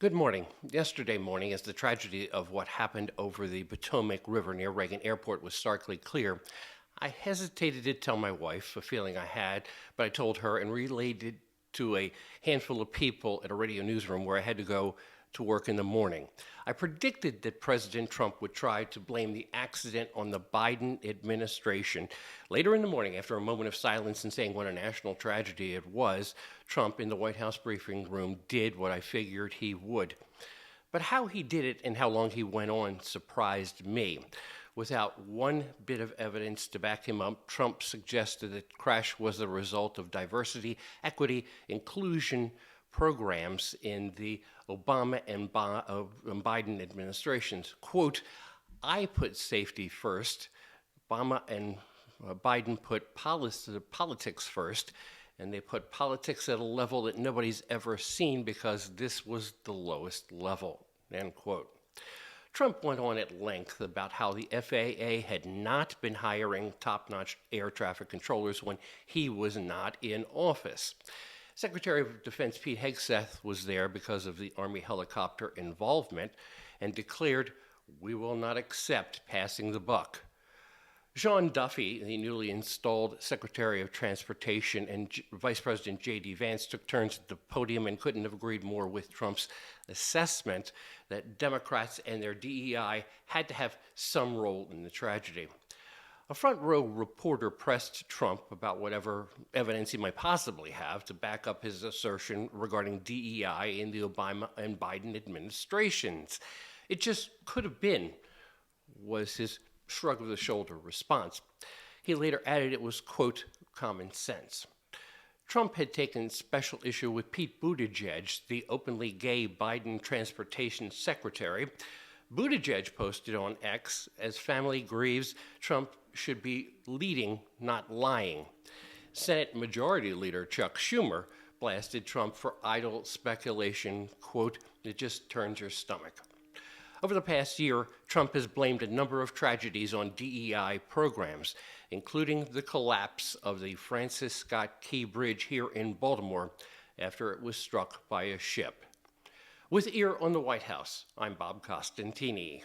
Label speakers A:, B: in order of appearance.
A: Good morning. Yesterday morning, as the tragedy of what happened over the Potomac River near Reagan Airport was starkly clear, I hesitated to tell my wife a feeling I had, but I told her and relayed it to a handful of people at a radio newsroom where I had to go to work in the morning. I predicted that President Trump would try to blame the accident on the Biden administration. Later in the morning, after a moment of silence and saying what a national tragedy it was, Trump in the White House briefing room did what I figured he would. But how he did it and how long he went on surprised me. Without one bit of evidence to back him up, Trump suggested that the crash was the result of diversity, equity, inclusion programs in the Obama and Biden administrations. Quote, I put safety first. Obama and Biden put politics first, and they put politics at a level that nobody's ever seen because this was the lowest level, end quote. Trump went on at length about how the FAA had not been hiring top-notch air traffic controllers when he was not in office. Secretary of Defense Pete Hegseth was there because of the Army helicopter involvement and declared, "We will not accept passing the buck." Sean Duffy, the newly installed Secretary of Transportation, and Vice President J.D. Vance took turns at the podium and couldn't have agreed more with Trump's assessment that Democrats and their DEI had to have some role in the tragedy. A front row reporter pressed Trump about whatever evidence he might possibly have to back up his assertion regarding DEI in the Obama and Biden administrations. It just could have been, was his shrug of the shoulder response. He later added it was, quote, common sense. Trump had taken special issue with Pete Buttigieg, the openly gay Biden transportation secretary. Buttigieg posted on X, as family grieves, Trump should be leading, not lying. Senate Majority Leader Chuck Schumer blasted Trump for idle speculation, quote, it just turns your stomach. Over the past year, Trump has blamed a number of tragedies on DEI programs, including the collapse of the Francis Scott Key Bridge here in Baltimore after it was struck by a ship. With Ear on the White House, I'm Bob Costantini.